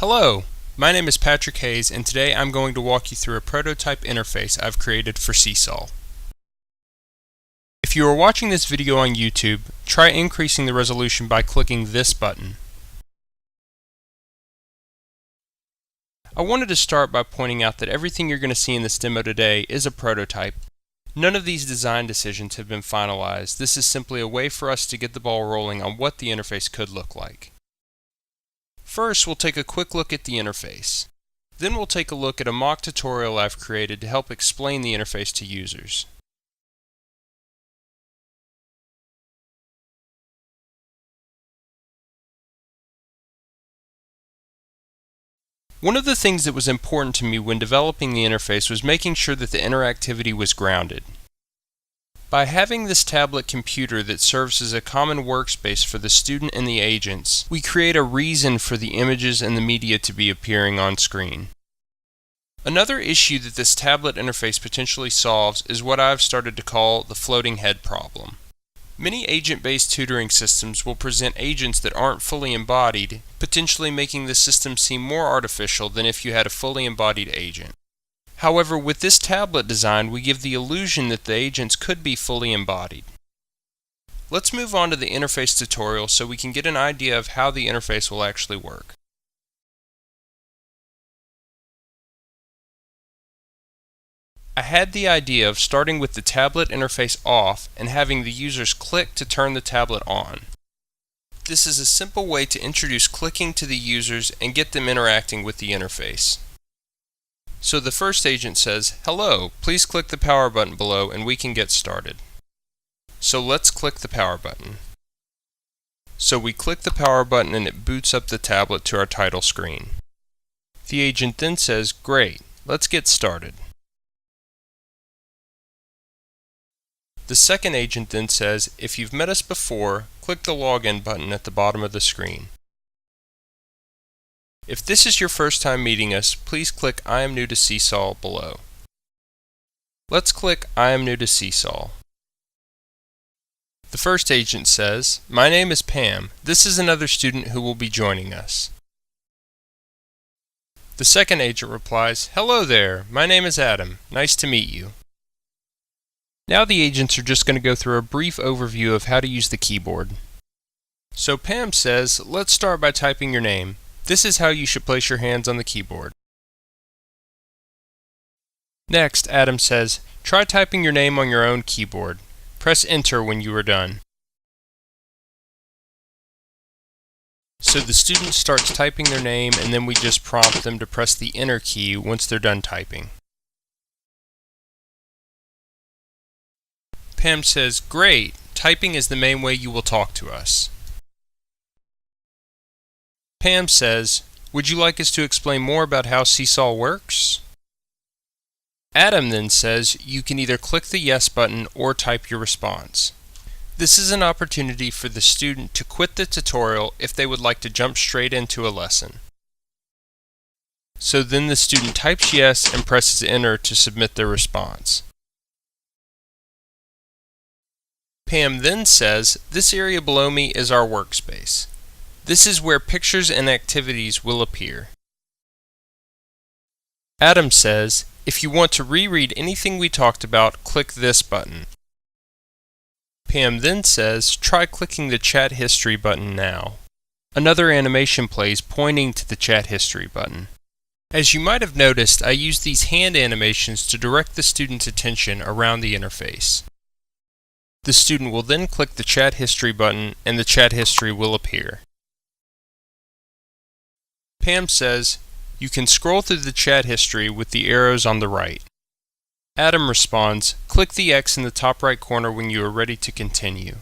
Hello, my name is Patrick Hayes, and today I'm going to walk you through a prototype interface I've created for CSAL. If you are watching this video on YouTube, try increasing the resolution by clicking this button. I wanted to start by pointing out that everything you're going to see in this demo today is a prototype. None of these design decisions have been finalized. This is simply a way for us to get the ball rolling on what the interface could look like. First, we'll take a quick look at the interface. Then we'll take a look at a mock tutorial I've created to help explain the interface to users. One of the things that was important to me when developing the interface was making sure that the interactivity was grounded. By having this tablet computer that serves as a common workspace for the student and the agents, we create a reason for the images and the media to be appearing on screen. Another issue that this tablet interface potentially solves is what I've started to call the floating head problem. Many agent-based tutoring systems will present agents that aren't fully embodied, potentially making the system seem more artificial than if you had a fully embodied agent. However, with this tablet design, we give the illusion that the agents could be fully embodied. Let's move on to the interface tutorial so we can get an idea of how the interface will actually work. I had the idea of starting with the tablet interface off and having the users click to turn the tablet on. This is a simple way to introduce clicking to the users and get them interacting with the interface. So the first agent says, "Hello, please click the power button below and we can get started." So let's click the power button. So we click the power button and it boots up the tablet to our title screen. The agent then says, "Great, let's get started." The second agent then says, "If you've met us before, click the login button at the bottom of the screen. If this is your first time meeting us, please click I am new to CSAL below." Let's click I am new to CSAL. The first agent says, "My name is Pam. This is another student who will be joining us." The second agent replies, "Hello there. My name is Adam. Nice to meet you." Now the agents are just going to go through a brief overview of how to use the keyboard. So Pam says, "Let's start by typing your name. This is how you should place your hands on the keyboard." Next, Adam says, "Try typing your name on your own keyboard. Press enter when you are done." So the student starts typing their name and then we just prompt them to press the enter key once they're done typing. Pam says, "Great, typing is the main way you will talk to us." Pam says, "Would you like us to explain more about how CSAL works?" Adam then says, "You can either click the yes button or type your response." This is an opportunity for the student to quit the tutorial if they would like to jump straight into a lesson. So then the student types yes and presses enter to submit their response. Pam then says, "This area below me is our workspace. This is where pictures and activities will appear." Adam says, "If you want to reread anything we talked about, click this button." Pam then says, "Try clicking the chat history button now." Another animation plays pointing to the chat history button. As you might have noticed, I use these hand animations to direct the student's attention around the interface. The student will then click the chat history button and the chat history will appear. Pam says, "You can scroll through the chat history with the arrows on the right." Adam responds, "Click the X in the top right corner when you are ready to continue."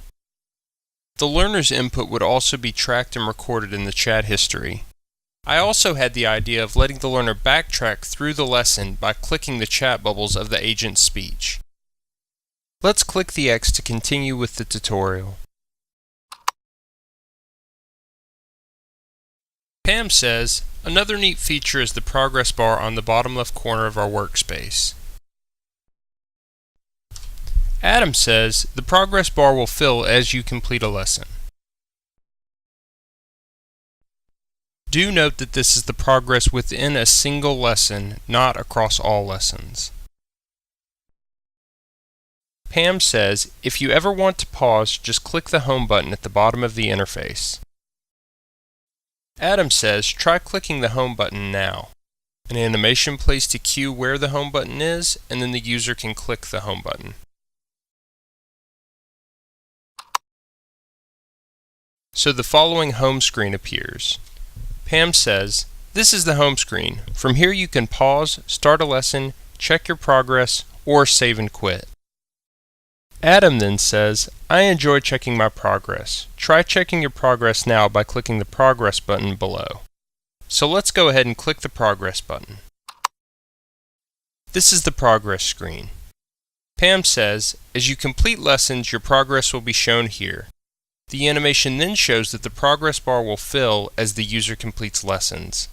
The learner's input would also be tracked and recorded in the chat history. I also had the idea of letting the learner backtrack through the lesson by clicking the chat bubbles of the agent's speech. Let's click the X to continue with the tutorial. Pam says, "Another neat feature is the progress bar on the bottom left corner of our workspace." Adam says, "The progress bar will fill as you complete a lesson." Do note that this is the progress within a single lesson, not across all lessons. Pam says, if you ever want to pause, just click the home button at the bottom of the interface. Adam says, try clicking the home button now. An animation plays to cue where the home button is, and then the user can click the home button. So the following home screen appears. Pam says, this is the home screen. From here you can pause, start a lesson, check your progress, or save and quit. Adam then says, I enjoy checking my progress. Try checking your progress now by clicking the progress button below. So let's go ahead and click the progress button. This is the progress screen. Pam says, as you complete lessons, your progress will be shown here. The animation then shows that the progress bar will fill as the user completes lessons.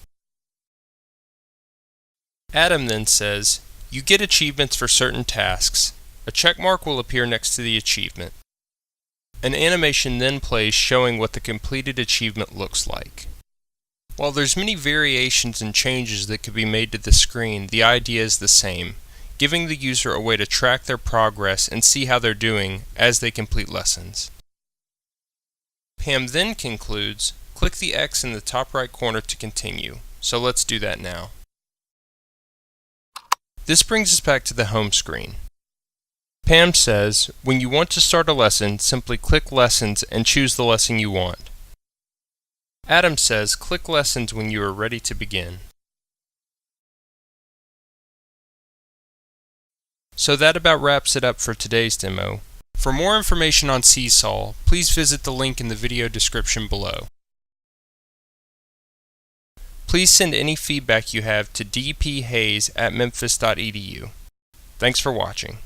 Adam then says, you get achievements for certain tasks. A check mark will appear next to the achievement. An animation then plays showing what the completed achievement looks like. While there's many variations and changes that could be made to the screen, the idea is the same, giving the user a way to track their progress and see how they're doing as they complete lessons. Pam then concludes, click the X in the top right corner to continue. So let's do that now. This brings us back to the home screen. Pam says, when you want to start a lesson, simply click Lessons and choose the lesson you want. Adam says, click Lessons when you are ready to begin. So that about wraps it up for today's demo. For more information on CSAL, please visit the link in the video description below. Please send any feedback you have to dphayes@memphis.edu. Thanks for watching.